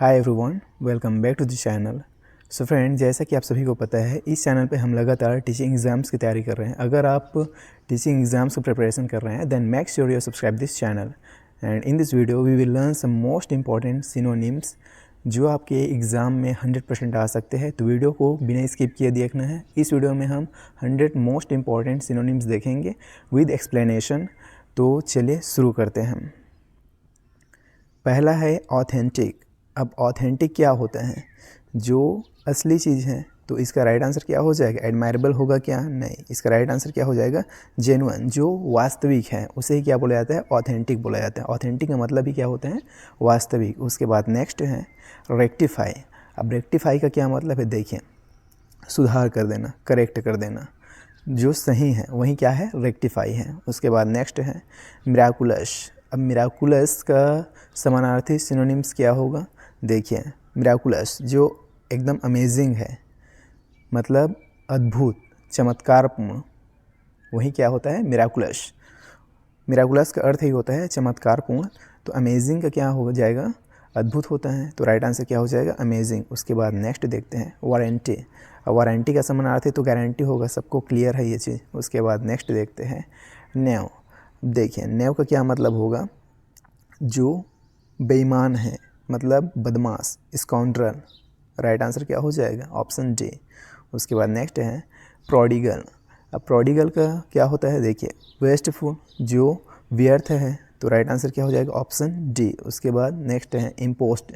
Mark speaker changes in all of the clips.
Speaker 1: Hi everyone, welcome back to the channel. So friend, जैसा कि आप सभी को पता है, इस चैनल पे हम लगातार टीचिंग एग्ज़ाम्स की तैयारी कर रहे हैं। अगर आप टीचिंग एग्ज़ाम्स की प्रिपरेशन कर रहे हैं then make sure you subscribe this channel and in this video we will learn some most important synonyms जो आपके एग्ज़ाम में 100% आ सकते हैं। तो वीडियो को बिना स्किप किए देखना है। इस वीडियो में हम 100 मोस्ट इंपॉर्टेंट सिनोनिम्स देखेंगे विद एक्सप्लेनेशन। तो चलिए शुरू करते हैं। पहला है ऑथेंटिक। अब ऑथेंटिक क्या होता है? जो असली चीज़ है। तो इसका राइट आंसर क्या हो जाएगा? एडमायरेबल होगा क्या? नहीं, इसका राइट आंसर क्या हो जाएगा? जेन्युइन, जो वास्तविक है उसे ही क्या बोला जाता है? ऑथेंटिक बोला जाता है। ऑथेंटिक का मतलब ही क्या होता है? वास्तविक। उसके बाद नेक्स्ट है रेक्टिफाई। अब रेक्टिफाई का क्या मतलब है? देखिए, सुधार कर देना, करेक्ट कर देना, जो सही है वही क्या है? रेक्टिफाई है। उसके बाद नेक्स्ट है मिराकुलस। अब मिराकुलस का समानार्थी सिनोनिम्स क्या होगा? देखिए, मिराकुलस जो एकदम अमेजिंग है, मतलब अद्भुत, चमत्कारपूर्ण, वही क्या होता है? मिराकुलस। मिराकुलस का अर्थ ही होता है चमत्कारपूर्ण। तो अमेजिंग का क्या हो जाएगा? अद्भुत होता है। तो राइट आंसर क्या हो जाएगा? अमेजिंग। उसके बाद नेक्स्ट देखते हैं वारंटी। वारंटी का समानार्थी तो गारंटी होगा, सबको क्लियर है ये चीज़। उसके बाद नेक्स्ट देखते हैं नेव। देखिए, नेव का क्या मतलब होगा? जो बेईमान है, मतलब बदमाश, स्काउंड्रल। राइट आंसर क्या हो जाएगा? Option D. उसके बाद नेक्स्ट है प्रोडिगल। अब प्रोडिगल का क्या होता है? देखिए, वेस्टफुल, जो व्यर्थ है। तो राइट आंसर क्या हो जाएगा? Option D. उसके बाद नेक्स्ट है इम्पोस्ट।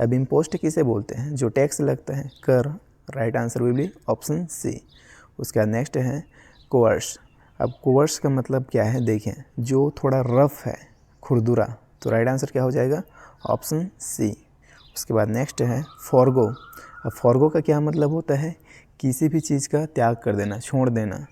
Speaker 1: अब इम्पोस्ट किसे बोलते हैं? जो टैक्स लगता है, कर। Right answer will be option C. उसके बाद नेक्स्ट है कोअर्स। अब कोअर्स का मतलब क्या है? देखें, जो थोड़ा रफ है, खुरदुरा। तो राइट आंसर क्या हो जाएगा? Option C. उसके बाद नेक्स्ट है फॉरगो। अब फॉरगो का क्या मतलब होता है? किसी भी चीज़ का त्याग कर देना, छोड़ देना।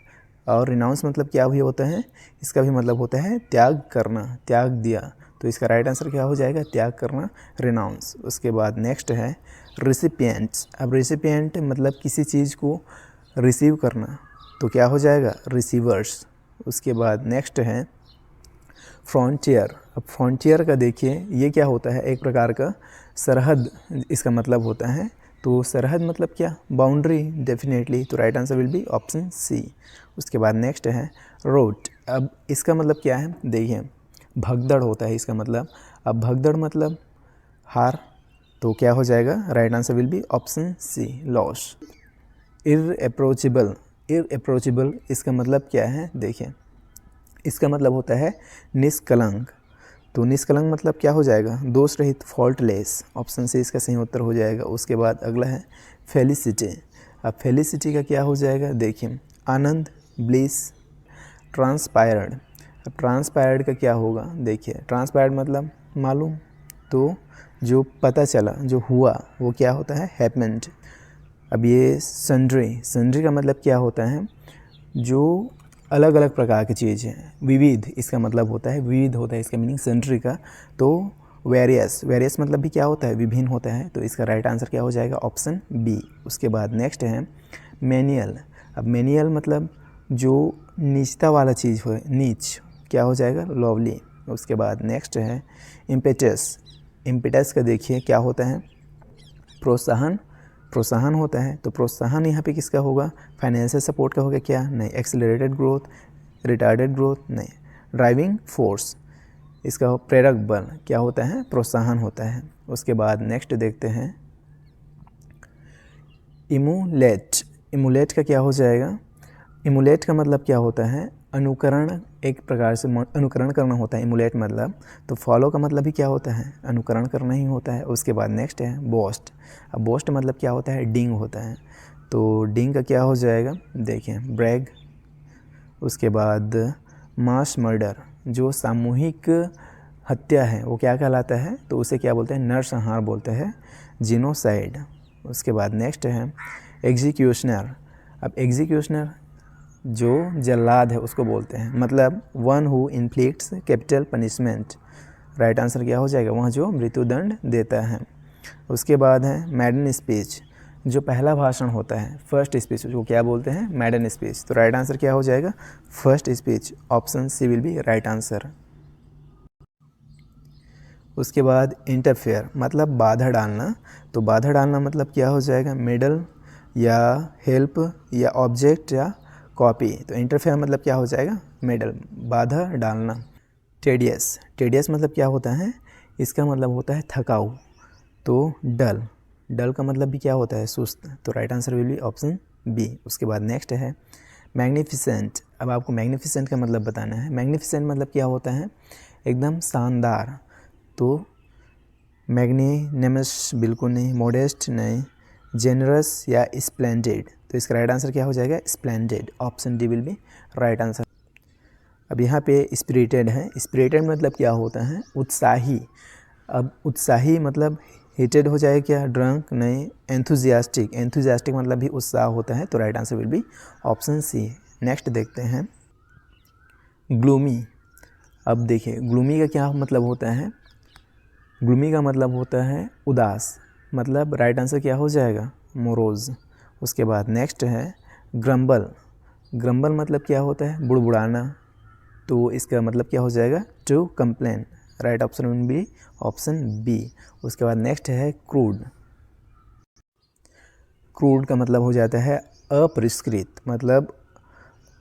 Speaker 1: और रिनाउंस मतलब क्या भी होता है? इसका भी मतलब होता है त्याग करना, त्याग दिया। तो इसका राइट आंसर क्या हो जाएगा? त्याग करना, रिनाउंस। उसके बाद नेक्स्ट है रिसिपिएंट्स। अब रिसिपिएंट मतलब किसी चीज़ को रिसीव करना, तो क्या हो जाएगा? रिसीवर्स। उसके बाद नेक्स्ट है फ्रंटियर। अब फ्रंटियर का देखिए, ये क्या होता है? एक प्रकार का सरहद इसका मतलब होता है। तो सरहद मतलब क्या? Boundary, definitely. तो right answer will be option C. उसके बाद नेक्स्ट है रोट। अब इसका मतलब क्या है? देखिए, भगदड़ होता है इसका मतलब। अब भगदड़ मतलब हार। तो क्या हो जाएगा? Right answer will be option C, loss. Irreproachable. Irreproachable इसका मतलब क्या है? देखिए, इसका मतलब होता है निष्कलंक। तो निष्कलंक मतलब क्या हो जाएगा? दोष रहित, फॉल्टलेस। ऑप्शन सी इसका सही उत्तर हो जाएगा। उसके बाद अगला है फेलिसिटी। अब फेलिसिटी का क्या हो जाएगा? देखिए, आनंद, ब्लिस, ट्रांसपायर्ड। अब ट्रांसपायर्ड का क्या होगा? देखिए, ट्रांसपायर्ड मतलब मालूम। तो जो पता चला, जो हुआ, वो क्या होता है? हैपेंड। अब ये सन्ड्री। सन्ड्री का मतलब क्या होता है? जो अलग अलग प्रकार की चीज़ है। विविध इसका मतलब होता है, विविध होता है इसका मीनिंग सन्ड्री का। तो वेरियस, वेरियस मतलब भी क्या होता है? विभिन्न होता है। तो इसका राइट आंसर क्या हो जाएगा? Option B. उसके बाद नेक्स्ट है मेनियल। अब मेनियल मतलब जो नीचता वाला चीज़ हो, नीच, क्या हो जाएगा? लवली। उसके बाद नेक्स्ट है इम्पेटस। इम्पेटस का देखिए क्या होता है? प्रोत्साहन, प्रोत्साहन होता है। तो प्रोत्साहन यहाँ पे किसका होगा? फाइनेंशियल सपोर्ट का होगा क्या? नहीं। एक्सेलरेटेड ग्रोथ, रिटार्डेड ग्रोथ, नहीं। ड्राइविंग फोर्स, इसका प्रेरक बल क्या होता है? प्रोत्साहन होता है। उसके बाद नेक्स्ट देखते हैं इमुलेट। इमुलेट का क्या हो जाएगा? इमुलेट का मतलब क्या होता है? अनुकरण, एक प्रकार से अनुकरण करना होता है इमुलेट मतलब। तो फॉलो का मतलब भी क्या होता है? अनुकरण करना ही होता है। उसके बाद नेक्स्ट है बोस्ट। अब बोस्ट मतलब क्या होता है? डिंग होता है। तो डिंग का क्या हो जाएगा? देखिए, ब्रैग। उसके बाद मास मर्डर, जो सामूहिक हत्या है, वो क्या कहलाता है? तो उसे क्या बोलते हैं? नरसंहार बोलते हैं, जिनोसाइड। उसके बाद नेक्स्ट है एग्जीक्यूशनर। अब एग्जीक्यूशनर जो जल्लाद है उसको बोलते हैं, मतलब one who inflicts capital punishment. Right answer क्या हो जाएगा? वह जो मृत्युदंड देता है। उसके बाद है मैडन स्पीच। जो पहला भाषण होता है, फर्स्ट स्पीच, उसको क्या बोलते हैं? Maiden speech. तो राइट आंसर क्या हो जाएगा? First speech. Option C will be right answer. उसके बाद इंटरफेयर मतलब बाधा डालना, तो बाधा डालना मतलब क्या हो जाएगा, मिडल या हेल्प या ऑब्जेक्ट या कॉपी। तो इंटरफेयर मतलब क्या हो जाएगा, मिडल, बाधा डालना। टेडियस, टेडियस मतलब क्या होता है, इसका मतलब होता है थकाऊ। तो डल, डल का मतलब भी क्या होता है, सुस्त। तो right answer will be option B. उसके बाद नेक्स्ट है मैग्निफिसेंट। अब आपको मैग्निफिसेंट का मतलब बताना है। मैग्निफिसेंट मतलब क्या होता है, एकदम शानदार। तो मैग्नीनिमस बिल्कुल नहीं, मॉडेस्ट नहीं, जेनरस या स्प्लेंडेड। तो इसका राइट आंसर क्या हो जाएगा, splendid. Option D will be right answer. अब यहाँ पे स्पिरिटेड है। स्पिरिटेड मतलब क्या होता है, उत्साही। अब उत्साही मतलब हीटेड हो जाए क्या, ड्रंक नहीं, एंथुजियास्टिक। एंथुजियास्टिक मतलब भी उत्साह होता है। तो right answer will be option C. Next देखते हैं ग्लूमी। अब देखिए ग्लूमी का क्या मतलब होता है, ग्लूमी का मतलब होता है उदास। मतलब राइट आंसर क्या हो जाएगा, मोरोज। उसके बाद नेक्स्ट है ग्रम्बल। ग्रम्बल मतलब क्या होता है, बुड़बुड़ाना। तो इसका मतलब क्या हो जाएगा, to complain. Right option will be option B. उसके बाद नेक्स्ट है क्रूड। क्रूड का मतलब हो जाता है अपरिष्कृत, मतलब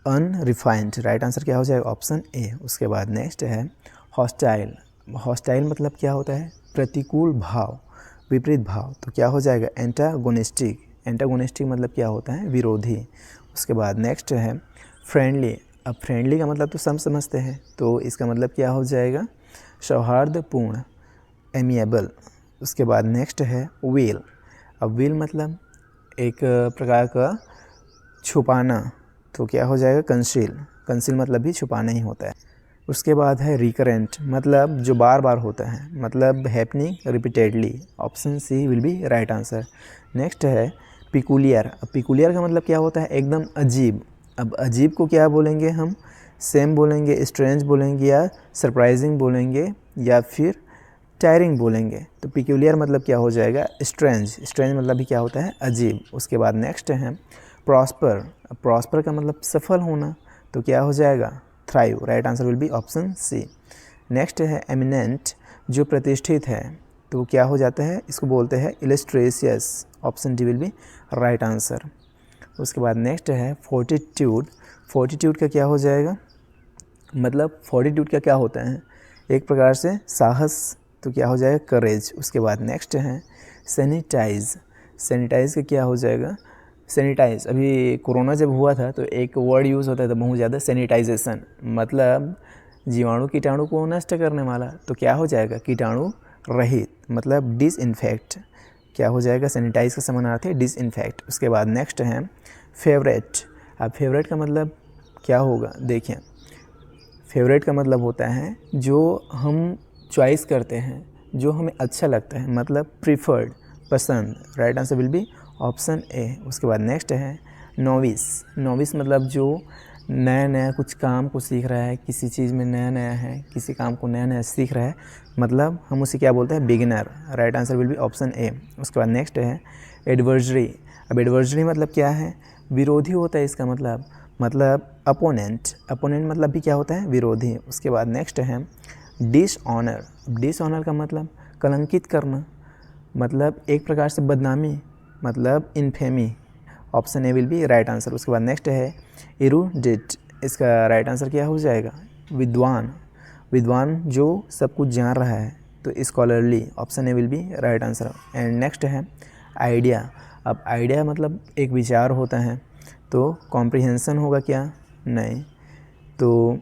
Speaker 1: अनरिफाइंड। राइट आंसर क्या हो जाएगा, ऑप्शन ए। उसके बाद नेक्स्ट है हॉस्टाइल। हॉस्टाइल मतलब क्या होता है, प्रतिकूल भाव, विपरीत भाव। तो क्या हो जाएगा, एंटागोनिस्टिक। एंटागोनिस्टिक मतलब क्या होता है, विरोधी। उसके बाद नेक्स्ट है फ्रेंडली। अब फ्रेंडली का मतलब तो सब समझते हैं, तो इसका मतलब क्या हो जाएगा, सौहार्दपूर्ण, एमिएबल। उसके बाद नेक्स्ट है विल। अब विल मतलब एक प्रकार का छुपाना, तो क्या हो जाएगा, कंसील। कंसील मतलब भी छुपाना ही होता है। उसके बाद है रिकरेंट, मतलब जो बार बार होता है, मतलब happening repeatedly. Option C will be right answer. Next है पिकुलियर। अब पिकुलियर का मतलब क्या होता है, एकदम अजीब। अब अजीब को क्या बोलेंगे हम, सेम बोलेंगे, स्ट्रेंज बोलेंगे, या सरप्राइजिंग बोलेंगे, या फिर टायरिंग बोलेंगे। तो पिक्यूलियर मतलब क्या हो जाएगा, स्ट्रेंज। स्ट्रेंज मतलब भी क्या होता है, अजीब। उसके बाद नेक्स्ट है प्रॉस्पर। प्रॉस्पर का मतलब सफल होना, तो क्या हो जाएगा, thrive. Right answer will be option C. Next है एमिनेंट, जो प्रतिष्ठित है, तो क्या हो जाता है, इसको बोलते हैं illustrious. Option D will be right answer. उसके बाद नेक्स्ट है फोर्टिट्यूड। फोर्टिट्यूड का क्या हो जाएगा, मतलब फोर्टिट्यूड का क्या होता है, एक प्रकार से साहस। तो क्या हो जाएगा, करेज। उसके बाद नेक्स्ट है सैनिटाइज। सैनिटाइज का क्या हो जाएगा, सैनिटाइज। अभी कोरोना जब हुआ था तो एक वर्ड यूज़ होता था बहुत ज़्यादा, सैनिटाइजेशन, मतलब जीवाणु कीटाणु को नष्ट करने वाला। तो क्या हो जाएगा, कीटाणु रहित, मतलब डिसइंफेक्ट। क्या हो जाएगा, सैनिटाइज का समानार्थी है डिसइंफेक्ट। उसके बाद नेक्स्ट है फेवरेट। अब फेवरेट का मतलब क्या होगा, देखिए फेवरेट का मतलब होता है जो हम चॉइस करते हैं, जो हमें अच्छा लगता है, मतलब प्रीफर्ड, पसंद। Right answer will be option A. उसके बाद नेक्स्ट है नोविस। नोविस मतलब जो नया नया कुछ काम को सीख रहा है, किसी चीज़ में नया नया है, किसी काम को नया नया सीख रहा है, मतलब हम उसे क्या बोलते हैं, beginner. Right answer will be option A. उसके बाद नेक्स्ट है एडवर्जरी। अब एडवर्जरी मतलब क्या है, विरोधी होता है इसका मतलब अपोनेंट। अपोनेंट मतलब भी क्या होता है, विरोधी। उसके बाद नेक्स्ट है डिसऑनर। डिसऑनर का मतलब कलंकित करना, मतलब एक प्रकार से बदनामी, मतलब infamy. Option A will be right answer. उसके बाद नेक्स्ट है इरूडिट। इसका राइट आंसर क्या हो जाएगा, विद्वान। विद्वान जो सब कुछ जान रहा है, तो scholarly. Option A will be right answer. And next है आइडिया। अब आइडिया मतलब एक विचार होता है, तो कॉम्प्रिहेंसन होगा क्या, नहीं, तो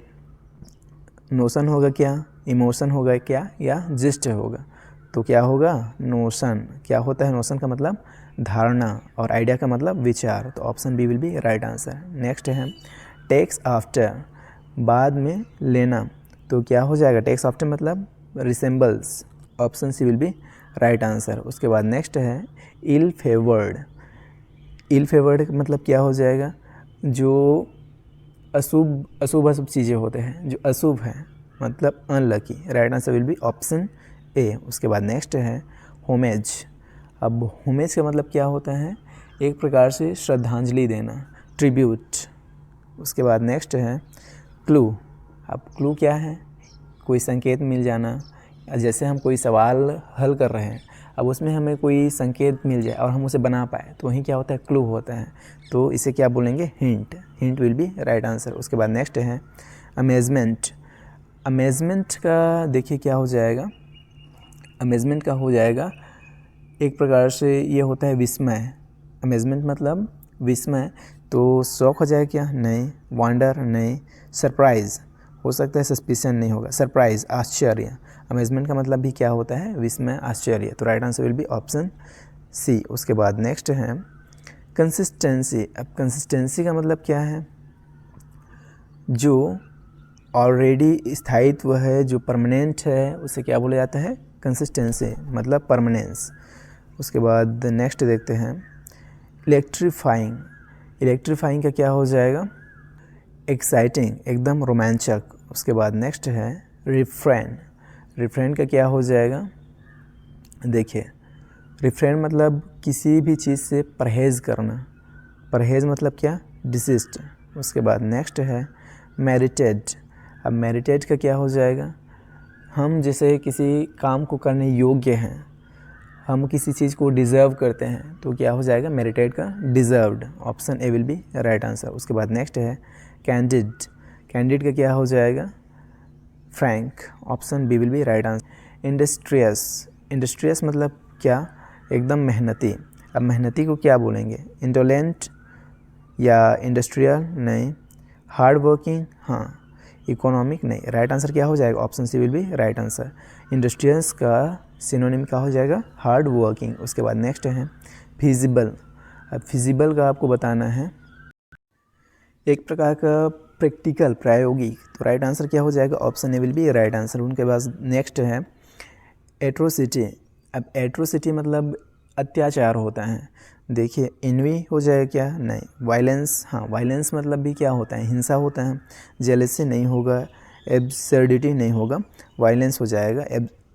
Speaker 1: नोशन होगा क्या, इमोशन होगा क्या, या जिस्ट होगा। तो क्या होगा, नोशन। क्या होता है नोशन का मतलब धारणा, और आइडिया का मतलब विचार। तो option B will be right answer. Next है टेक्स आफ्टर, बाद में लेना। तो क्या हो जाएगा, टेक्स आफ्टर मतलब resembles. Option C will be right answer. उसके बाद नेक्स्ट है इल फेवर्ड। इल फेवर्ड मतलब क्या हो जाएगा, जो अशुभ अशुभ चीज़ें होते हैं, जो अशुभ है, मतलब unlucky. Right answer will be option A. उसके बाद नेक्स्ट है होमेज। अब होमेज का मतलब क्या होता है, एक प्रकार से श्रद्धांजलि देना, ट्रिब्यूट। उसके बाद नेक्स्ट है क्लू। अब क्लू क्या है, कोई संकेत मिल जाना, जैसे हम कोई सवाल हल कर रहे हैं, अब उसमें हमें कोई संकेत मिल जाए और हम उसे बना पाए तो वहीं क्या होता है, क्लू होता है। तो इसे क्या बोलेंगे, hint. Hint will be right answer. उसके बाद नेक्स्ट है अमेजमेंट। अमेजमेंट का देखिए क्या हो जाएगा, अमेजमेंट का हो जाएगा एक प्रकार से ये होता है विस्मय। अमेजमेंट मतलब विस्मय, तो शौक हो जाएगा क्या, नहीं। वंडर नहीं। सरप्राइज़ हो सकता है, सस्पिशन नहीं होगा। सरप्राइज़ आश्चर्य। अमेजमेंट का मतलब भी क्या होता है, विस्मय आश्चर्य। तो right answer will be option C. उसके बाद नेक्स्ट है कंसिस्टेंसी। अब कंसिस्टेंसी का मतलब क्या है, जो ऑलरेडी स्थायित्व है, जो परमानेंट है, उसे क्या बोला जाता है, कंसिस्टेंसी मतलब परमानेंस। उसके बाद नेक्स्ट देखते हैं इलेक्ट्रीफाइंग। इलेक्ट्रीफाइंग का क्या हो जाएगा, एक्साइटिंग, एकदम रोमांचक। उसके बाद नेक्स्ट है रिफ्रेन। रिफ्रेन का क्या हो जाएगा, देखिए रिफ्रेन मतलब किसी भी चीज़ से परहेज़ करना। परहेज़ मतलब क्या, डिसिस्ट। उसके बाद नेक्स्ट है मेरिटेड। अब मेरिटेड का क्या हो जाएगा, हम जैसे किसी काम को करने योग्य हैं, हम किसी चीज़ को डिज़र्व करते हैं, तो क्या हो जाएगा, मेरिटेड का deserved. Option A will be right answer. उसके बाद नेक्स्ट है कैंडिड। कैंडिड का क्या हो जाएगा, frank. Option B will be right answer. Industrious. Industrious मतलब क्या, एकदम मेहनती। अब मेहनती को क्या बोलेंगे, इंडोलेंट या इंडस्ट्रियल, नहीं। हार्ड वर्किंग, हाँ। इकोनॉमिक, नहीं। राइट आंसर क्या हो जाएगा, option C will be right answer. Industrious का सिनोनिम क्या हो जाएगा, हार्ड वर्किंग। उसके बाद नेक्स्ट है फिजिबल। अब फिजिबल का आपको बताना है एक प्रकार का प्रैक्टिकल, प्रायोगिक। तो राइट आंसर क्या हो जाएगा, option A will be right answer. उनके बाद नेक्स्ट है एट्रोसिटी। अब एट्रोसिटी मतलब अत्याचार होता है। देखिए इनवी हो जाएगा क्या, नहीं। वायलेंस, हाँ। वायलेंस मतलब भी क्या होता है, हिंसा होता है। जेलसी नहीं होगा, एब्सर्डिटी नहीं होगा, वायलेंस हो जाएगा।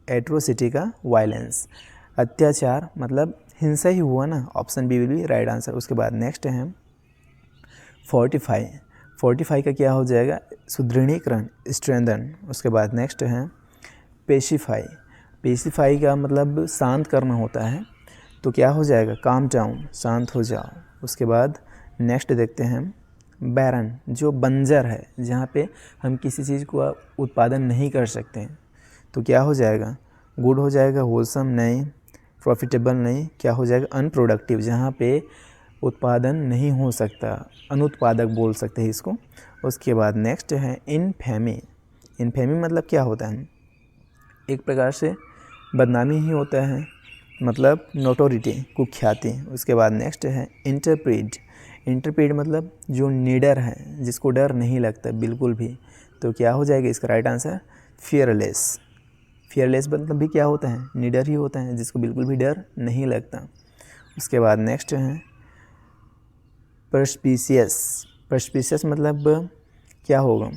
Speaker 1: एट्रोसिटी का वायलेंस। अत्याचार मतलब हिंसा ही हुआ ना, option B will be right answer. उसके बाद नेक्स्ट है फोर्टिफाई। फोर्टिफाई का क्या हो जाएगा, सुदृढ़ीकरण, स्ट्रेंथन। उसके बाद नेक्स्ट है पेसिफाई। पेसिफाई का मतलब शांत करना होता है, तो क्या हो जाएगा, काम डाउन, शांत हो जाओ। उसके बाद नेक्स्ट देखते हैं बैरन, जो बंजर है, जहाँ पे हम किसी चीज़ को उत्पादन नहीं कर सकते हैं, तो क्या हो जाएगा, गुड हो जाएगा। होलसम, नहीं। प्रॉफिटेबल, नहीं। क्या हो जाएगा, अनप्रोडक्टिव, जहाँ पे उत्पादन नहीं हो सकता, अनुत्पादक बोल सकते हैं इसको। उसके बाद नेक्स्ट है इनफेमी। इनफेमी मतलब क्या होता है, एक प्रकार से बदनामी ही होता है, मतलब नोटोरिटी, कुख्याति। उसके बाद नेक्स्ट है इंटरप्रीड। इंटरप्रीड मतलब जो निडर है, जिसको डर नहीं लगता बिल्कुल भी, तो क्या हो जाएगा इसका राइट आंसर, फियरलेस। फियरलेस मतलब भी क्या होता है, निडर ही होता है, जिसको बिल्कुल भी डर नहीं लगता। उसके बाद नेक्स्ट है परस्पिशियस। परस्पिशियस मतलब क्या होगा,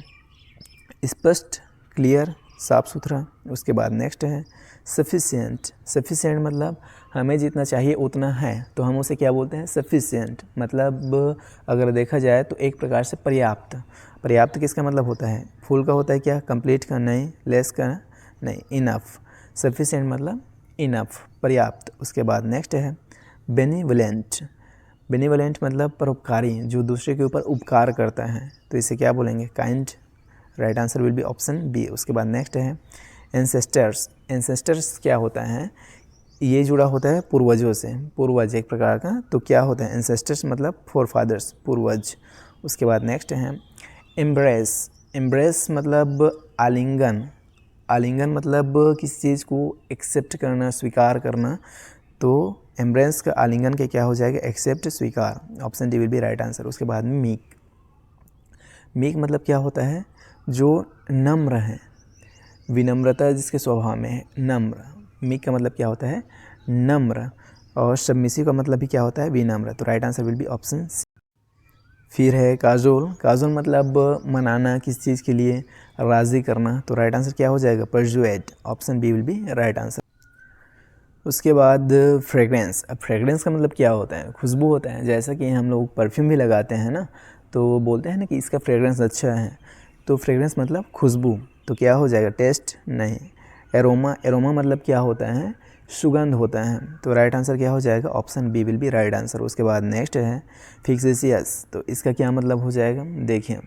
Speaker 1: स्पष्ट, क्लियर, साफ सुथरा। उसके बाद नेक्स्ट है सफिशिएंट। सफिशिएंट मतलब हमें जितना चाहिए उतना है, तो हम उसे क्या बोलते हैं, सफिशिएंट। मतलब अगर देखा जाए तो एक प्रकार से पर्याप्त। पर्याप्त किसका मतलब होता है, फुल का होता है क्या, कंप्लीट का, नहीं। लेस का, नहीं। इनफ। सफिशिएंट मतलब इनफ, पर्याप्त। उसके बाद नेक्स्ट है बेनिवलेंट। बेनिवलेंट मतलब परोपकारी, जो दूसरे के ऊपर उपकार करता है, तो इसे क्या बोलेंगे, kind. Right answer will be option B. उसके बाद नेक्स्ट है एंसेस्टर्स। एंसेस्टर्स क्या होता है, ये जुड़ा होता है पूर्वजों से, पूर्वज एक प्रकार का, तो क्या होता है एंसेस्टर्स मतलब फोरफादर्स, पूर्वज। उसके बाद नेक्स्ट है एम्ब्रेस। एम्ब्रेस मतलब आलिंगन। आलिंगन मतलब किसी चीज़ को एक्सेप्ट करना, स्वीकार करना, तो एम्ब्रेस का आलिंगन के क्या हो जाएगा, एक्सेप्ट, स्वीकार। Option D will be right answer. उसके बाद मीक। मीक मतलब क्या होता है, जो नम्र है, विनम्रता जिसके स्वभाव में है, नम्र। मीक का मतलब क्या होता है, नम्र। और सबमिसिव का मतलब भी क्या होता है, विनम्र। तो right answer will be option C. फिर है काजोल। काजोल मतलब मनाना, किसी चीज़ के लिए राज़ी करना, तो राइट आंसर क्या हो जाएगा, परजुएट। Option B will be right answer. उसके बाद फ्रेग्रेंस। अब फ्रेग्रेंस का मतलब क्या होता है, खुशबू होता है। जैसा कि हम लोग परफ्यूम भी लगाते हैं ना, तो बोलते हैं ना कि इसका फ्रेग्रेंस अच्छा है, तो फ्रेग्रेंस मतलब खुशबू, तो क्या हो जाएगा, टेस्ट, नहीं। एरोमा, एरोमा मतलब क्या होता है, सुगंध होता है। तो राइट आंसर क्या हो जाएगा, option B will be right answer. उसके बाद नेक्स्ट है फिक्सिशियस, तो इसका क्या मतलब हो जाएगा, देखिए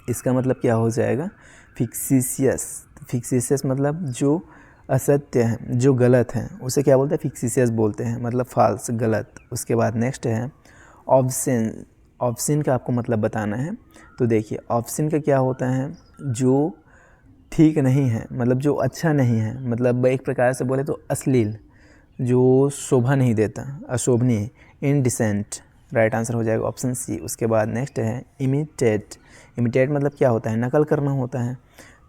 Speaker 1: इसका मतलब क्या हो जाएगा, फिक्सिशियस। फिक्सिशियस मतलब जो असत्य है, जो गलत है, उसे क्या बोलते हैं, फिक्सिशियस बोलते हैं, मतलब फाल्स, गलत। उसके बाद नेक्स्ट है ऑब्सेन। ऑब्सेन का आपको मतलब बताना है। तो देखिए ऑब्सेन का क्या होता है, जो ठीक नहीं है, मतलब जो अच्छा नहीं है, मतलब एक प्रकार से बोले तो अश्लील, जो शोभा नहीं देता, अशोभनीय, इनडिसेंट। राइट आंसर हो जाएगा ऑप्शन सी। उसके बाद नेक्स्ट है इमिटेट। इमिटेट मतलब क्या होता है, नकल करना होता है।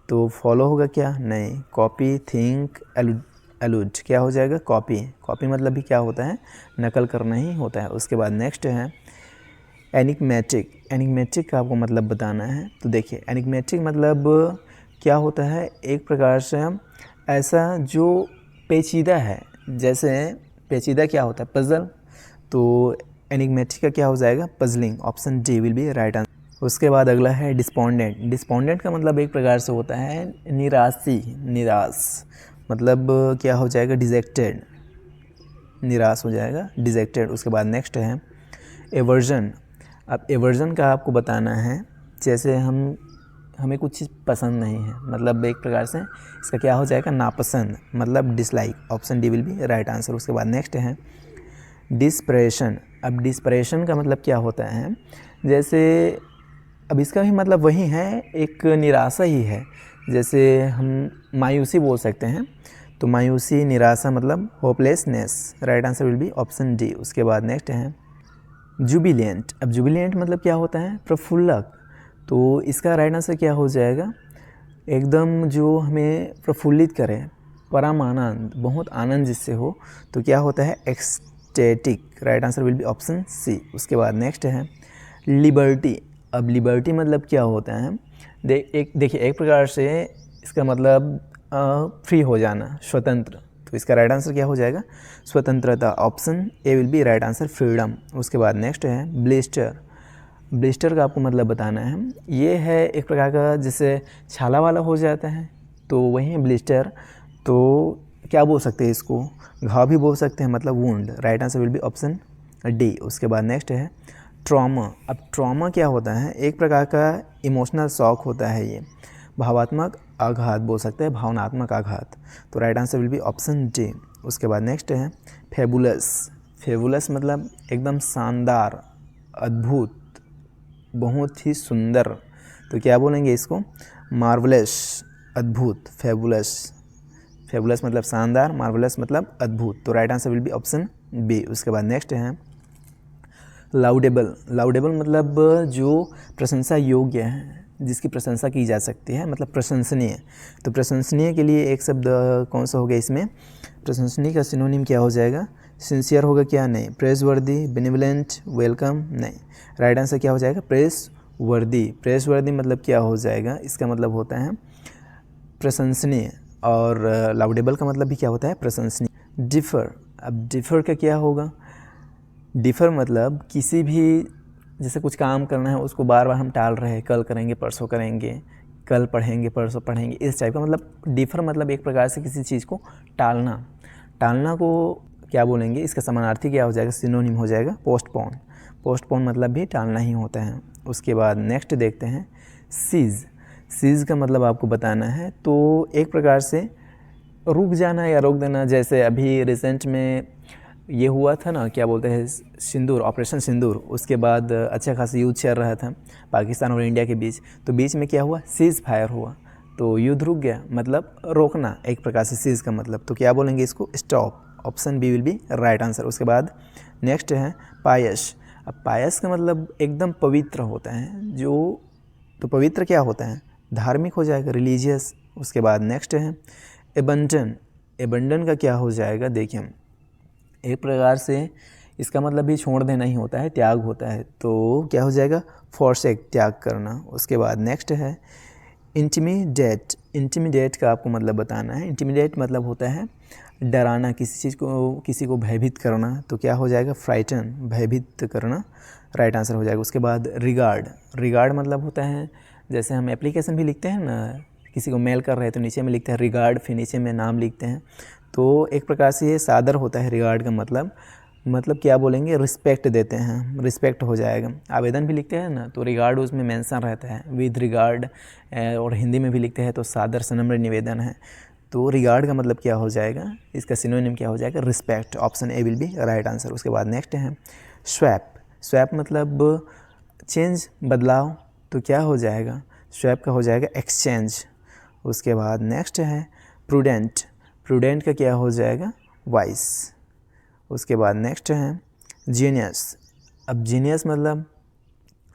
Speaker 1: तो फॉलो होगा क्या, नहीं, कॉपी, थिंक, एलूड, क्या हो जाएगा, कॉपी। कॉपी मतलब भी क्या होता है, नकल करना ही होता है। उसके बाद नेक्स्ट है एनिग्मेटिक। एनिग्मेटिक का आपको मतलब बताना है। तो देखिए एनिग्मेटिक मतलब क्या होता है, एक प्रकार से ऐसा जो पेचीदा है, जैसे पेचीदा क्या होता है, पजल। तो एनिग्मेटिक का क्या हो जाएगा, puzzling. Option D will be right answer. उसके बाद अगला है डिस्पोंडेंट। डिस्पोंडेंट का मतलब एक प्रकार से होता है निराशी, निराश, मतलब क्या हो जाएगा, डिजेक्टेड, निराश हो जाएगा, डिजेक्टेड। उसके बाद नेक्स्ट है एवर्जन। अब एवर्जन का आपको बताना है, जैसे हमें कुछ चीज़ पसंद नहीं है, मतलब एक प्रकार से इसका क्या हो जाएगा, नापसंद, मतलब dislike. Option D will be right answer. उसके बाद नेक्स्ट है डिस्परेशन। अब डिस्परेशन का मतलब क्या होता है, जैसे अब इसका भी मतलब वही है, एक निराशा ही है। जैसे हम मायूसी बोल सकते हैं, तो मायूसी, निराशा मतलब hopelessness. Right answer will be option D. उसके बाद नेक्स्ट है जुबिलेंट। अब जुबिलेंट मतलब क्या होता है, प्रफुल्लक। तो इसका राइट आंसर क्या हो जाएगा, एकदम जो हमें प्रफुल्लित करे, परम आनंद, बहुत आनंद जिससे हो, तो क्या होता है, ecstatic. Right answer will be option C. उसके बाद नेक्स्ट है लिबर्टी। अब लिबर्टी मतलब क्या होता है, देखिए एक प्रकार से इसका मतलब फ्री हो जाना, स्वतंत्र। तो इसका राइट आंसर क्या हो जाएगा, स्वतंत्रता। Option A will be right answer, freedom. उसके बाद नेक्स्ट है ब्लिस्टर। ब्लिस्टर का आपको मतलब बताना है, ये है एक प्रकार का जिससे छाला वाला हो जाता है, तो वही है ब्लिस्टर। तो क्या बोल सकते हैं इसको, घाव भी बोल सकते हैं, मतलब wound. Right answer will be option D. उसके बाद नेक्स्ट है ट्रॉमा। अब ट्रॉमा क्या होता है, एक प्रकार का इमोशनल शॉक होता है, ये भावात्मक आघात बोल सकते हैं, भावनात्मक आघात। तो right answer will be option D. उसके बाद नेक्स्ट है फेबुलस। फेबुलस मतलब एकदम शानदार, अद्भुत, बहुत ही सुंदर। तो क्या बोलेंगे इसको, मार्वलस, अद्भुत, फेबुलस। फेबुलस मतलब शानदार, मार्वलस मतलब अद्भुत। तो right answer will be option B. उसके बाद नेक्स्ट है लाउडेबल। लाउडेबल मतलब जो प्रशंसा योग्य है, जिसकी प्रशंसा की जा सकती है, मतलब प्रशंसनीय। तो प्रशंसनीय के लिए एक शब्द कौन सा हो गया इसमें, प्रशंसनीय का सिनोनिम क्या हो जाएगा, सिंसियर होगा क्या, नहीं, प्रेसवर्दी, बेनिवलेंट, वेलकम, नहीं। राइट आंसर क्या हो जाएगा, प्रेसवर्दी। प्रेसवर्दी मतलब क्या हो जाएगा, इसका मतलब होता है प्रशंसनीय। और लाउडेबल का मतलब भी क्या होता है, प्रशंसनीय। डिफर। अब डिफर का क्या होगा, डिफर मतलब किसी भी, जैसे कुछ काम करना है उसको बार बार हम टाल रहे हैं, कल करेंगे, परसों करेंगे, कल पढ़ेंगे, परसों पढ़ेंगे, इस टाइप का। मतलब डिफर मतलब एक प्रकार से किसी चीज़ को टालना। टालना को क्या बोलेंगे, इसका समानार्थी क्या हो जाएगा, सिनोनिम हो जाएगा पोस्टपोन। पोस्टपोन मतलब भी टालना ही होता है। उसके बाद नेक्स्ट देखते हैं सीज। सीज का मतलब आपको बताना है, तो एक प्रकार से रुक जाना या रोक देना। जैसे अभी रिसेंट में ये हुआ था ना, क्या बोलते हैं, सिंदूर, ऑपरेशन सिंदूर। उसके बाद अच्छा खासा युद्ध चल रहा था पाकिस्तान और इंडिया के बीच। तो बीच में क्या हुआ, सीज फायर हुआ, तो युद्ध रुक गया, मतलब रोकना एक प्रकार से सीज का मतलब। तो क्या बोलेंगे इसको, stop. Option B will be right answer. उसके बाद नेक्स्ट है पायस। अब पायस का मतलब एकदम पवित्र होता है, जो, तो पवित्र क्या होता है, धार्मिक हो जाएगा, रिलीजियस। उसके बाद नेक्स्ट है एबंडन। एबंडन का क्या हो जाएगा, देखिए एक प्रकार से इसका मतलब भी छोड़ देना ही होता है, त्याग होता है। तो क्या हो जाएगा, फॉरसेक, त्याग करना। उसके बाद नेक्स्ट है इंटिमिडेट। इंटिमिडेट का आपको मतलब बताना है। इंटिमिडेट मतलब होता है डराना, किसी चीज़ को, किसी को भयभीत करना। तो क्या हो जाएगा, फ्राइटन, भयभीत करना। राइट आंसर हो जाएगा। उसके बाद रिगार्ड। रिगार्ड मतलब होता है, जैसे हम एप्लीकेशन भी लिखते हैं ना किसी को मेल कर रहे हैं तो नीचे में लिखते हैं रिगार्ड, फिर नीचे में नाम लिखते हैं। तो एक प्रकार से ये सादर होता है रिगार्ड का मतलब क्या बोलेंगे, रिस्पेक्ट देते हैं, रिस्पेक्ट हो जाएगा। आवेदन भी लिखते हैं ना तो रिगार्ड उसमें मेंशन रहता है, विद रिगार्ड। और हिंदी में भी लिखते हैं तो सादर सनम्र निवेदन है। तो रिगार्ड का मतलब क्या हो जाएगा, इसका सिनोनिम क्या हो जाएगा, respect. Option A will be right answer. उसके बाद नेक्स्ट है स्वैप। स्वैप मतलब चेंज, बदलाव। तो क्या हो जाएगा, स्वैप का हो जाएगा एक्सचेंज। उसके बाद नेक्स्ट है प्रूडेंट। प्रूडेंट का क्या हो जाएगा, वाइस। उसके बाद नेक्स्ट है जीनियस। अब जीनियस मतलब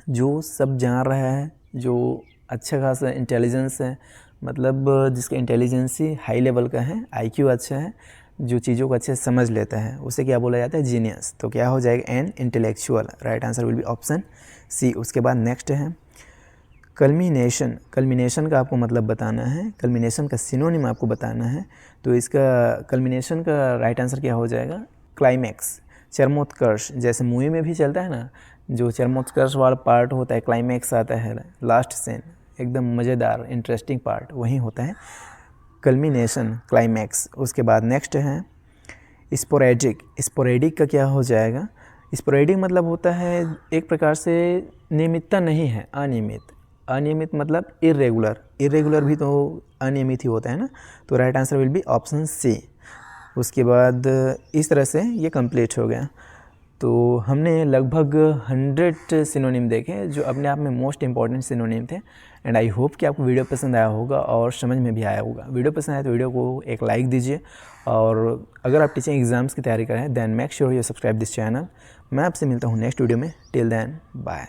Speaker 1: जो सब जान रहा है, जो अच्छा खासा इंटेलिजेंस है, मतलब जिसका इंटेलिजेंस ही हाई लेवल का है, आईक्यू अच्छा है, जो चीज़ों को अच्छे से समझ लेता है, उसे क्या बोला जाता है, जीनियस। तो क्या हो जाएगा, an intellectual. Right answer will be option C. उसके बाद नेक्स्ट है कल्मिनेशन। कल्मिनेशन का आपको मतलब बताना है, कल्मिनेशन का सिनोनिम आपको बताना है। तो इसका कल्मिनेशन का राइट आंसर क्या हो जाएगा, क्लाइमैक्स, चरमोत्कर्ष। जैसे मूवी में भी चलता है ना, जो चरमोत्कर्ष वाला पार्ट होता है, क्लाइमैक्स आता है, लास्ट सीन, एकदम मज़ेदार इंटरेस्टिंग पार्ट, वही होता है कल्मिनेशन, क्लाइमैक्स। उसके बाद नेक्स्ट है स्पोरेडिक। स्पोरेडिक का क्या हो जाएगा, स्पोरेडिक मतलब होता है एक प्रकार से नियमितता नहीं है, अनियमित। अनियमित मतलब इरेगुलर, इरेगुलर भी तो अनियमित ही होता है ना। तो right answer will be option C. उसके बाद इस तरह से ये कंप्लीट हो गया। तो हमने लगभग 100 सिनोनिम देखे जो अपने आप में मोस्ट इंपॉर्टेंट सिनोनिम थे। एंड आई होप कि आपको वीडियो पसंद आया होगा और समझ में भी आया होगा। वीडियो पसंद आया तो वीडियो को एक लाइक दीजिए, और अगर आप टीचिंग एग्जाम्स की तैयारी कर रहे हैं then make sure you subscribe this channel. मैं आपसे मिलता हूँ नेक्स्ट वीडियो में। Till then bye.